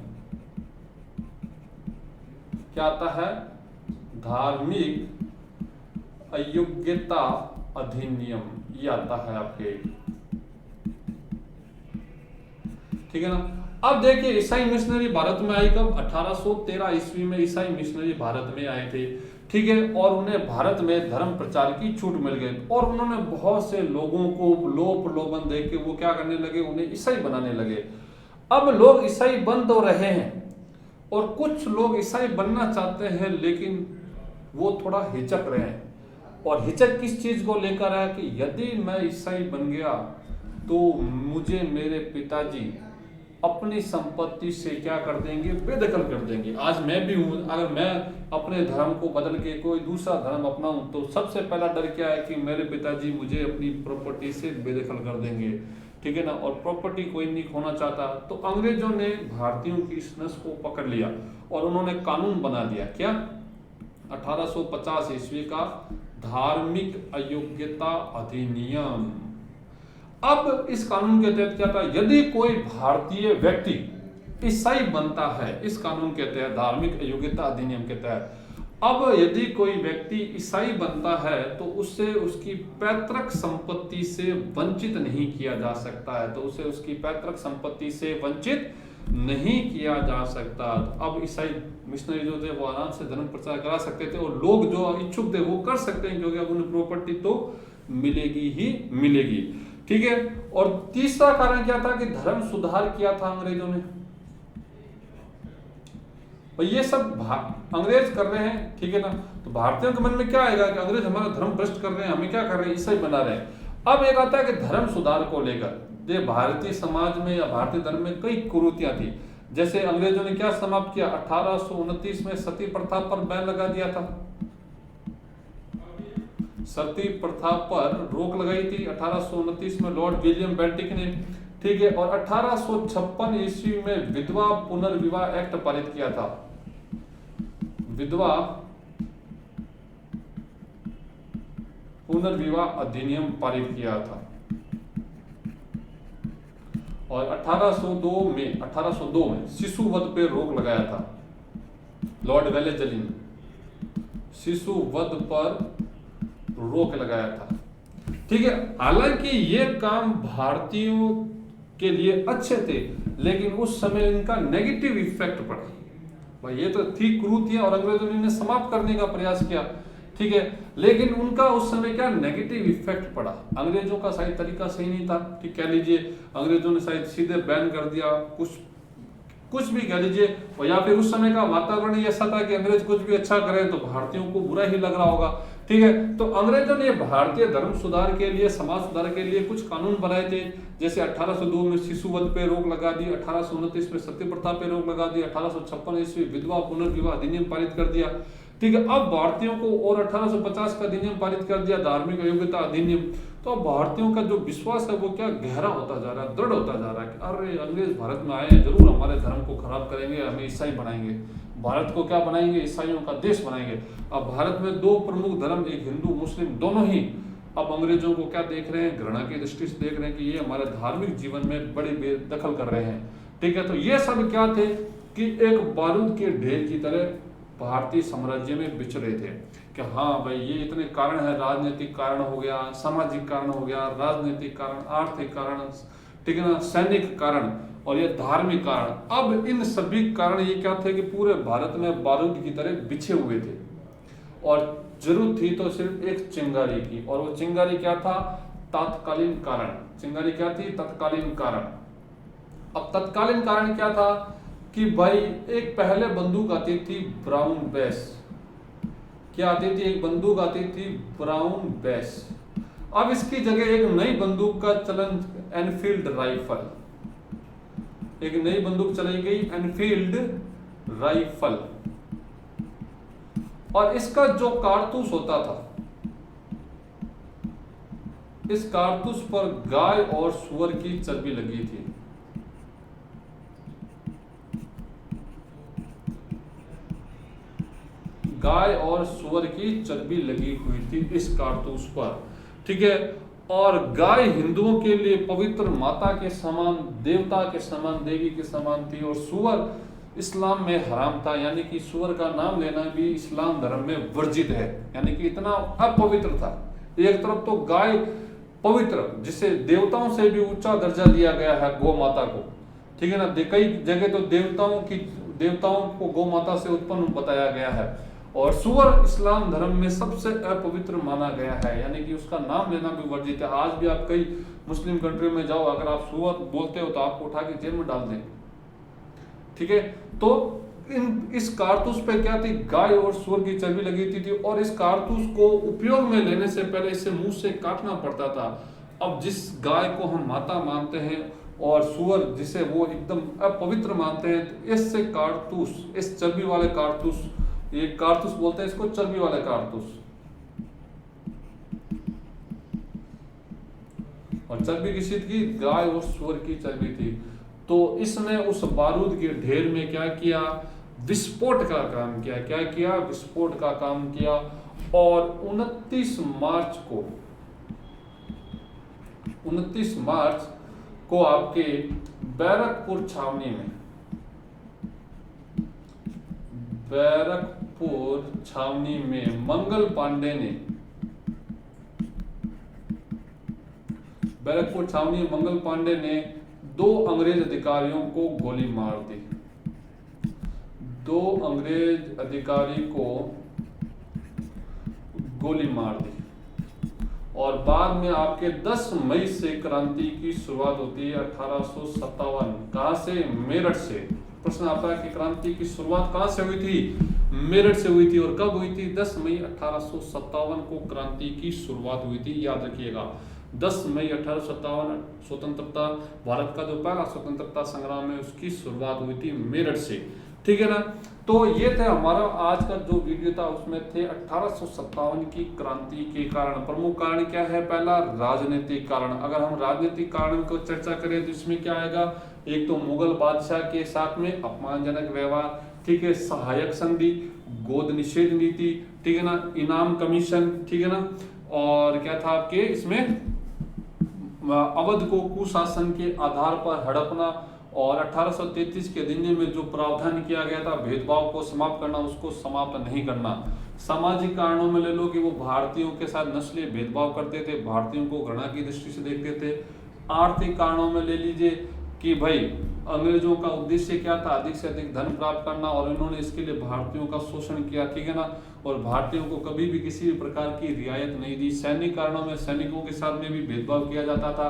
क्या आता है, धार्मिक अयोग्यता अधिनियम, ये आता है आपके, ठीक है ना। अब देखिए, ईसाई मिशनरी भारत में आई कब, 1813 ईस्वी में ईसाई मिशनरी भारत में आए थे, ठीक है। और उन्हें भारत में धर्म प्रचार की छूट मिल गई और उन्होंने बहुत से लोगों को लोभ प्रलोभन दे के वो क्या करने लगे, उन्हें ईसाई बनाने लगे। अब लोग ईसाई बन तो रहे हैं और कुछ लोग ईसाई बनना चाहते हैं, लेकिन वो थोड़ा हिचक रहे हैं। और हिचक किस चीज को लेकर है कि यदि मैं ईसाई बन गया तो मुझे मेरे पिताजी अपनी संपत्ति से क्या कर देंगे, बेदखल कर देंगे। आज मैं भी हूं, अगर मैं अपने धर्म को बदल के कोई दूसरा धर्म अपनाऊं तो सबसे पहला डर क्या है कि मेरे पिताजी मुझे अपनी प्रॉपर्टी से बेदखल कर देंगे, ठीक है ना। और प्रॉपर्टी कोई नहीं खोना चाहता। तो अंग्रेजों ने भारतीयों की इस नस को पकड़ लिया और उन्होंने कानून बना दिया। क्या, 1850 ईस्वी का धार्मिक अयोग्यता अधिनियम। अब इस कानून के तहत क्या था, यदि कोई भारतीय व्यक्ति ईसाई बनता है, इस कानून के तहत, धार्मिक अयोग्यता अधिनियम के तहत, अब यदि कोई व्यक्ति ईसाई बनता है तो उससे उसकी पैतृक संपत्ति से वंचित नहीं किया जा सकता है, तो उसे उसकी पैतृक संपत्ति से वंचित नहीं किया जा सकता। अब ईसाई मिशनरी जो थे वो आराम से धर्म प्रचार करा सकते थे और लोग जो इच्छुक थे वो कर सकते हैं, क्योंकि अब उन्हें प्रॉपर्टी तो मिलेगी ही मिलेगी, ठीक है। और तीसरा कारण क्या था कि धर्म सुधार किया था अंग्रेजों ने। और ये सब अंग्रेज कर रहे हैं, ठीक है ना। तो भारतीयों के मन में क्या आएगा कि अंग्रेज हमारा धर्म भ्रष्ट कर रहे हैं, हमें क्या कर रहे हैं, ईसाई बना रहे हैं। अब एक आता है कि धर्म सुधार को लेकर, ये भारतीय समाज में या भारतीय धर्म में कई कुरीतियां थी। जैसे अंग्रेजों ने क्या समाप्त किया, 1829 में सती प्रथा पर बैन लगा दिया था। सती प्रथा पर रोक लगाई थी 1829 में लॉर्ड विलियम बेंटिक ने, ठीक है। और 1856 ईस्वी में विधवा पुनर्विवाह एक्ट पारित किया था, विधवा पुनर्विवाह अधिनियम पारित किया था। और 1802 में शिशु वध पे रोक लगाया था लॉर्ड वेलेस्ली ने, शिशु वध पर रोक लगाया था, ठीक है। हालांकि ये काम भारतीयों के लिए अच्छे थे, लेकिन उस समय इनका नेगेटिव इफेक्ट पड़ा। भाई ये तो थी क्रूरतियां और अंग्रेजों ने इन्हें समाप्त करने का प्रयास किया, ठीक है, लेकिन उनका उस समय क्या नेगेटिव इफेक्ट पड़ा। अंग्रेजों का शायद तरीका सही नहीं था, ठीक कह लीजिए, अंग्रेजों ने शायद सीधे बैन कर दिया, कुछ भी कह लीजिए, और या फिर उस समय का वातावरण ही ऐसा था कि अंग्रेज कुछ भी अच्छा करें तो भारतीयों को बुरा ही लग रहा होगा, ठीक है। तो अंग्रेजों ने भारतीय धर्म सुधार के लिए, समाज सुधार के लिए कुछ कानून बनाए थे, जैसे 1802 में शिशु वध पे रोक लगा दी, 1829 में सती प्रथा पे रोक लगा दी, 1856 ईस्वी विधवा पुनर्विवाह अधिनियम पारित कर दिया, ठीक है। अब भारतीयों को और 1850 का अधिनियम पारित कर दिया, धार्मिक योग्यता अधिनियम। तो अब भारतीयों का जो विश्वास है वो क्या गहरा होता जा रहा है, दृढ़ होता जा रहा है कि अरे अंग्रेज भारत में आए हैं, जरूर हमारे धर्म को खराब करेंगे, हमें ईसाई बनाएंगे, भारत को क्या बनाएंगे, ईसाइयों का देश बनाएंगे। अब भारत में दो प्रमुख धर्म, एक हिंदू मुस्लिम, दोनों ही अब अंग्रेजों को क्या देख रहे हैं, घृणा की दृष्टि से देख रहे हैं कि ये हमारे धार्मिक जीवन में बड़ी बेदखल कर रहे हैं, ठीक है। तो ये सब क्या थे कि एक बारूद के ढेर की तरह भारतीय साम्राज्य में बिछ रहे थे कि हाँ भाई ये इतने कारण है, राजनीतिक कारण हो गया, सामाजिक कारण हो गया, राजनीतिक कारण, आर्थिक कारण, ठीक है ना, सैनिक कारण और ये धार्मिक कारण। अब इन सभी कारण ये क्या थे कि पूरे भारत में बारूद की तरह बिछे हुए थे और जरूरत थी तो सिर्फ एक चिंगारी की, और वो चिंगारी क्या था, तत्कालीन कारण। चिंगारी क्या थी, तत्कालीन कारण। अब तत्कालीन कारण क्या था कि भाई एक पहले बंदूक आती थी ब्राउन बेस, क्या आती थी, एक बंदूक आती थी ब्राउन बेस। अब इसकी जगह एक नई बंदूक का चलन, एनफील्ड राइफल, एक नई बंदूक चलाई गई, एनफील्ड राइफल। और इसका जो कारतूस होता था, इस कारतूस पर गाय और सुअर की चर्बी लगी थी। गाय और सुअर की चर्बी लगी हुई थी इस कारतूस पर, ठीक है। और गाय हिंदुओं के लिए पवित्र माता के समान, देवता के समान, देवी के समान थी, और सुअर इस्लाम में हराम था, यानी कि सुअर का नाम लेना भी इस्लाम धर्म में वर्जित है, यानी कि इतना अपवित्र था। एक तरफ तो गाय पवित्र, जिसे देवताओं से भी ऊंचा दर्जा दिया गया है गौ माता को, ठीक है ना, कई जगह तो देवताओं को गौ माता से उत्पन्न बताया गया है, और सुअर इस्लाम धर्म में सबसे अपवित्र माना गया है, यानी कि उसका नाम लेना भी वर्जित है। आज भी आप कई मुस्लिम कंट्री में जाओ, अगर आप सुअर बोलते हो तो आपको उठा के जेल में डाल दें, ठीक है। तो इस कारतूस पे क्या थी, गाय और सुअर की चर्बी लगी थी, और इस कारतूस को उपयोग में लेने से पहले इसे मुंह से काटना पड़ता था। अब जिस गाय को हम माता मानते हैं और सुअर जिसे वो एकदम अपवित्र मानते हैं, तो इससे कारतूस, इस चर्बी वाले कारतूस, ये कारतूस बोलते हैं इसको, चर्बी वाले कारतूस, और चर्बी किसी की, गाय और सुअर की चर्बी थी। तो इसने उस बारूद के ढेर में क्या किया, विस्फोट का काम किया। क्या किया, विस्फोट का काम किया। और 29 मार्च को आपके बैरकपुर छावनी में मंगल पांडे ने, बैरकपुर छावनी मंगल पांडे ने 2 अंग्रेज अधिकारियों को गोली मार दी। 2 अंग्रेज अधिकारी को गोली मार दी। और बाद में आपके 10 मई से क्रांति की शुरुआत होती है 1857। कहां से, मेरठ से। प्रश्न आता है कि क्रांति की शुरुआत कहां से हुई थी, मेरठ से हुई थी। और कब हुई थी, 10 मई 1857 को क्रांति की शुरुआत हुई थी, याद रखिएगा। 10 मई 1857 स्वतंत्रता, भारत का जो पहला स्वतंत्रता संग्राम है उसकी शुरुआत हुई थी मेरठ से। ठीक है ना। तो ये थे हमारा आज का जो वीडियो था, उसमें थे 1857 की क्रांति के कारण। प्रमुख कारण क्या है? पहला राजनीतिक कारण। अगर हम राजनीतिक कारण को चर्चा करें तो इसमें क्या आएगा? एक तो मुगल बादशाह के साथ में अपमानजनक व्यवहार, ठीक है, सहायक संधि, गोद निषेध नीति, ठीक है ना, इनाम कमीशन, ठीक है ना, और क्या था आपके इसमें अवध को कुशासन के आधार पर हड़पना, और 1833 के अधिनियम में जो प्रावधान किया गया था भेदभाव को समाप्त करना, उसको समाप्त नहीं करना। सामाजिक कारणों में ले लो कि वो भारतीयों के साथ नस्लीय भेदभाव करते थे, भारतीयों को घृणा की दृष्टि से देखते थे। आर्थिक कारणों में ले लीजिए कि भाई अंग्रेजों का उद्देश्य क्या था? अधिक से अधिक धन प्राप्त करना, और इन्होंने इसके लिए भारतीयों का शोषण किया, ठीक है ना, और भारतीयों को कभी भी किसी भी प्रकार की रियायत नहीं दी। सैनिक कारणों में सैनिकों के साथ में भी भेदभाव किया जाता था,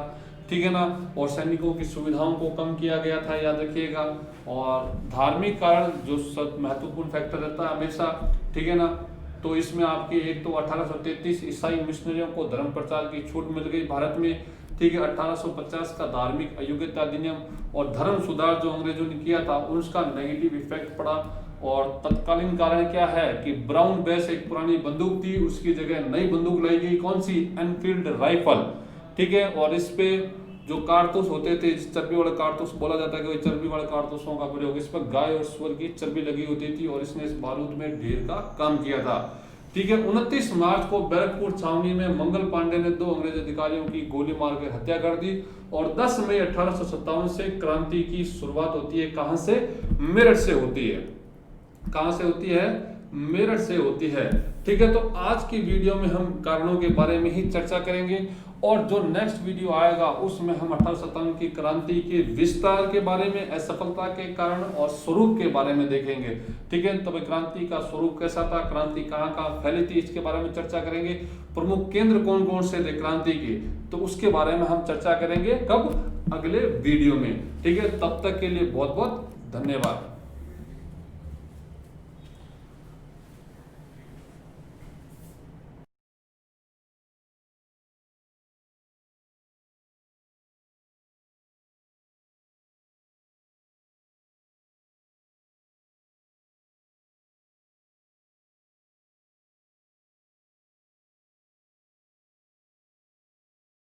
ठीक है ना, और सैनिकों की सुविधाओं को कम किया गया था, याद रखिएगा। और धार्मिक कारण जो सब महत्वपूर्ण फैक्टर रहता है हमेशा, ठीक है ना, तो इसमें आपके एक तो 1833 ईसाई मिशनरियों को धर्म प्रचार की छूट मिल गई भारत में, ठीक है। 1850 का धार्मिक अयोग्यता अधिनियम और धर्म सुधार जो अंग्रेजों ने किया था, उसका नेगेटिव इफेक्ट पड़ा। और तत्कालीन कारण क्या है कि ब्राउन बेस एक पुरानी बंदूक थी, उसकी जगह नई बंदूक लाई गई, कौन सी? एनफील्ड राइफल, ठीक है। और इस पे जो कारतूस होते थे, चर्बी वाले कारतूस बोला जाता है कि चर्बी वाले कारतूसों का प्रयोग, इस पर गाय और सुअर की चर्बी लगी होती थी, और इसने इस बारूद में ढेर का काम किया था, ठीक है। 29 मार्च को बैरकपुर छावनी में मंगल पांडे ने 2 अंग्रेज अधिकारियों की गोली मार के हत्या कर दी, और 10 मई 1857 से क्रांति की शुरुआत होती है। कहां से? मेरठ से होती है। कहां से होती है? मेरठ से होती है, ठीक है। तो आज की वीडियो में हम कारणों के बारे में ही चर्चा करेंगे, और जो नेक्स्ट वीडियो आएगा उसमें हम 1857 की क्रांति के विस्तार के बारे में, असफलता के कारण और स्वरूप के बारे में देखेंगे, ठीक है। तब क्रांति का स्वरूप कैसा था, क्रांति कहाँ फैली थी, इसके बारे में चर्चा करेंगे। प्रमुख केंद्र कौन कौन से थे क्रांति के, तो उसके बारे में हम चर्चा करेंगे कब? अगले वीडियो में, ठीक है। तब तक के लिए बहुत बहुत धन्यवाद।